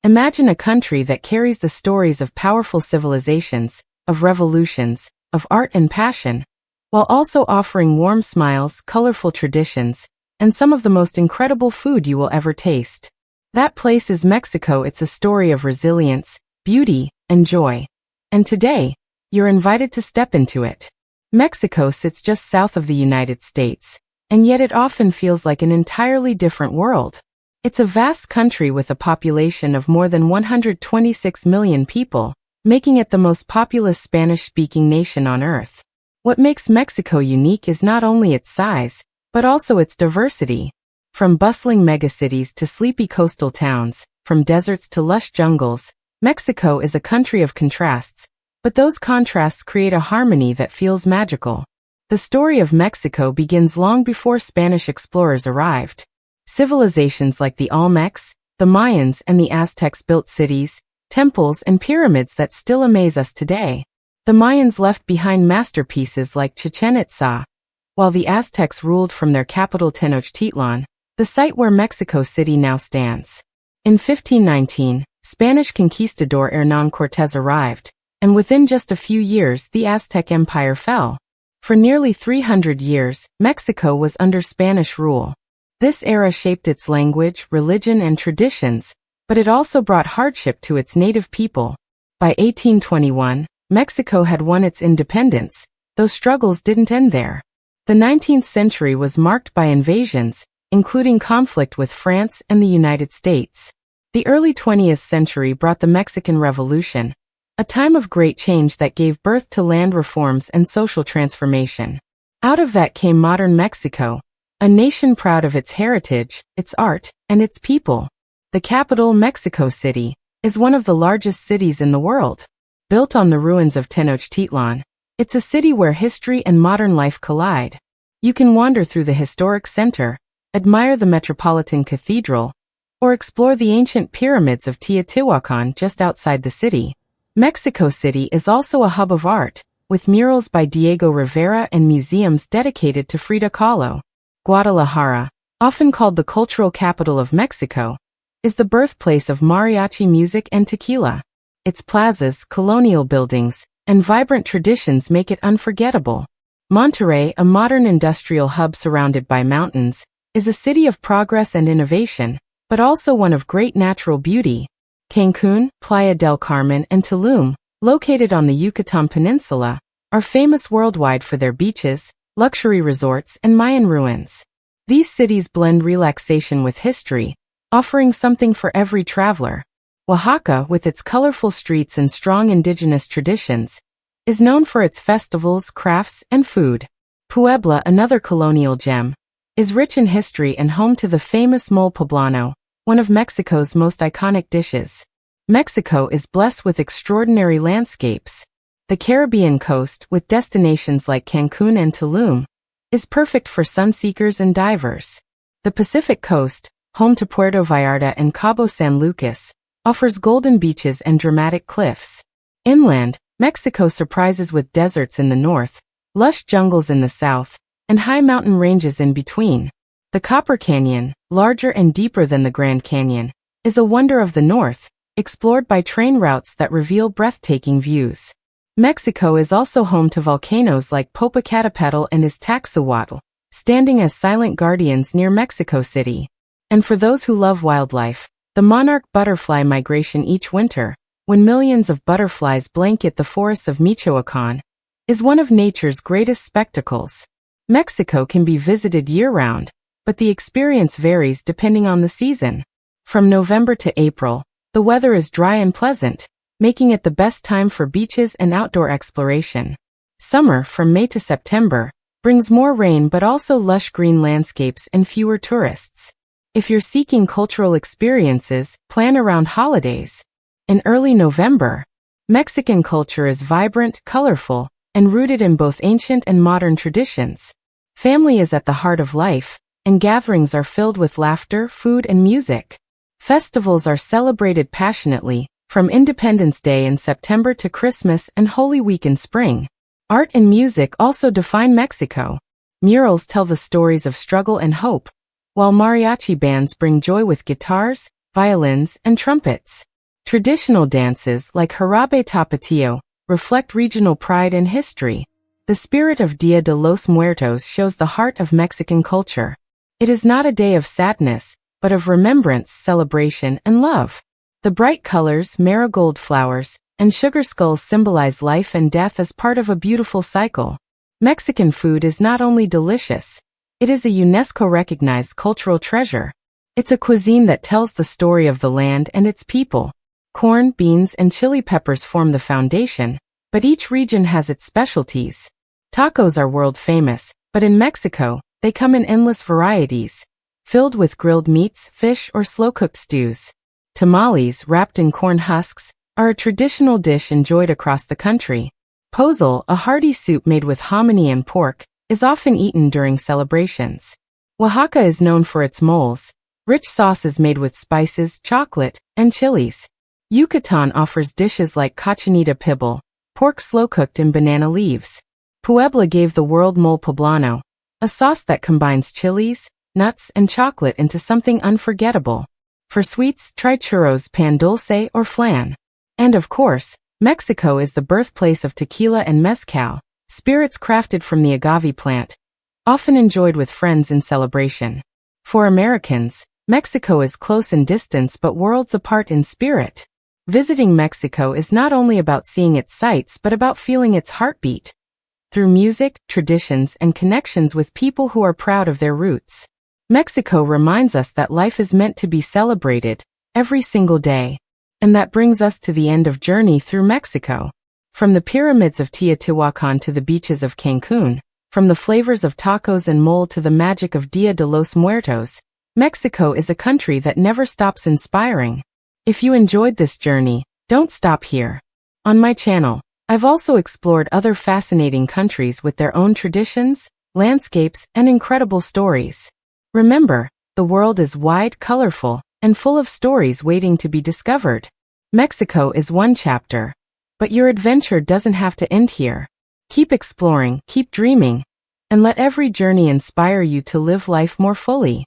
Imagine a country that carries the stories of powerful civilizations, of revolutions, of art and passion, while also offering warm smiles, colorful traditions, and some of the most incredible food you will ever taste. That place is Mexico. It's a story of resilience, beauty, and joy. And today, you're invited to step into it. Mexico sits just south of the United States, and yet it often feels like an entirely different world. It's a vast country with a population of more than 126 million people, making it the most populous Spanish-speaking nation on Earth. What makes Mexico unique is not only its size, but also its diversity. From bustling megacities to sleepy coastal towns, from deserts to lush jungles, Mexico is a country of contrasts, but those contrasts create a harmony that feels magical. The story of Mexico begins long before Spanish explorers arrived. Civilizations like the Olmecs, the Mayans, and the Aztecs built cities, temples, and pyramids that still amaze us today. The Mayans left behind masterpieces like Chichen Itza, while the Aztecs ruled from their capital Tenochtitlan, the site where Mexico City now stands. In 1519, Spanish conquistador Hernán Cortés arrived, and within just a few years the Aztec Empire fell. For nearly 300 years, Mexico was under Spanish rule. This era shaped its language, religion, and traditions, but it also brought hardship to its native people. By 1821, Mexico had won its independence, though struggles didn't end there. The 19th century was marked by invasions, including conflict with France and the United States. The early 20th century brought the Mexican Revolution, a time of great change that gave birth to land reforms and social transformation. Out of that came modern Mexico, a nation proud of its heritage, its art, and its people. The capital, Mexico City, is one of the largest cities in the world. Built on the ruins of Tenochtitlan, it's a city where history and modern life collide. You can wander through the historic center, admire the Metropolitan Cathedral, or explore the ancient pyramids of Teotihuacan just outside the city. Mexico City is also a hub of art, with murals by Diego Rivera and museums dedicated to Frida Kahlo. Guadalajara, often called the cultural capital of Mexico, is the birthplace of mariachi music and tequila. Its plazas, colonial buildings, and vibrant traditions make it unforgettable. Monterrey, a modern industrial hub surrounded by mountains, is a city of progress and innovation, but also one of great natural beauty. Cancún, Playa del Carmen, and Tulum, located on the Yucatan Peninsula, are famous worldwide for their beaches, luxury resorts, and Mayan ruins. These cities blend relaxation with history, offering something for every traveler. Oaxaca, with its colorful streets and strong indigenous traditions, is known for its festivals, crafts, and food. Puebla, another colonial gem, is rich in history and home to the famous mole poblano, one of Mexico's most iconic dishes. Mexico is blessed with extraordinary landscapes. The Caribbean coast, with destinations like Cancún and Tulum, is perfect for sunseekers and divers. The Pacific coast, home to Puerto Vallarta and Cabo San Lucas, offers golden beaches and dramatic cliffs. Inland, Mexico surprises with deserts in the north, lush jungles in the south, and high mountain ranges in between. The Copper Canyon, larger and deeper than the Grand Canyon, is a wonder of the north, explored by train routes that reveal breathtaking views. Mexico is also home to volcanoes like Popocatépetl and Iztaccíhuatl, standing as silent guardians near Mexico City. And for those who love wildlife, the monarch butterfly migration each winter, when millions of butterflies blanket the forests of Michoacán, is one of nature's greatest spectacles. Mexico can be visited year-round, but the experience varies depending on the season. From November to April, the weather is dry and pleasant, making it the best time for beaches and outdoor exploration. Summer, from May to September, brings more rain but also lush green landscapes and fewer tourists. If you're seeking cultural experiences, plan around holidays. In early November, Mexican culture is vibrant, colorful, and rooted in both ancient and modern traditions. Family is at the heart of life, and gatherings are filled with laughter, food, and music. Festivals are celebrated passionately, from Independence Day in September to Christmas and Holy Week in spring. Art and music also define Mexico. Murals tell the stories of struggle and hope, while mariachi bands bring joy with guitars, violins, and trumpets. Traditional dances like Jarabe Tapatio reflect regional pride and history. The spirit of Dia de los Muertos shows the heart of Mexican culture. It is not a day of sadness, but of remembrance, celebration, and love. The bright colors, marigold flowers, and sugar skulls symbolize life and death as part of a beautiful cycle. Mexican food is not only delicious, it is a UNESCO-recognized cultural treasure. It's a cuisine that tells the story of the land and its people. Corn, beans, and chili peppers form the foundation, but each region has its specialties. Tacos are world famous, but in Mexico, they come in endless varieties, filled with grilled meats, fish, or slow-cooked stews. Tamales, wrapped in corn husks, are a traditional dish enjoyed across the country. Pozole, a hearty soup made with hominy and pork, is often eaten during celebrations. Oaxaca is known for its moles, rich sauces made with spices, chocolate, and chilies. Yucatan offers dishes like cochinita pibil, pork slow-cooked in banana leaves. Puebla gave the world mole poblano, a sauce that combines chilies, nuts, and chocolate into something unforgettable. For sweets, try churros, pan dulce, or flan. And of course, Mexico is the birthplace of tequila and mezcal, spirits crafted from the agave plant, often enjoyed with friends in celebration. For Americans, Mexico is close in distance but worlds apart in spirit. Visiting Mexico is not only about seeing its sights but about feeling its heartbeat. Through music, traditions, and connections with people who are proud of their roots. Mexico reminds us that life is meant to be celebrated, every single day. And that brings us to the end of Journey Through Mexico. From the pyramids of Teotihuacan to the beaches of Cancún, from the flavors of tacos and mole to the magic of Dia de los Muertos, Mexico is a country that never stops inspiring. If you enjoyed this journey, don't stop here. On my channel, I've also explored other fascinating countries with their own traditions, landscapes, and incredible stories. Remember, the world is wide, colorful, and full of stories waiting to be discovered. Mexico is one chapter, but your adventure doesn't have to end here. Keep exploring, keep dreaming, and let every journey inspire you to live life more fully.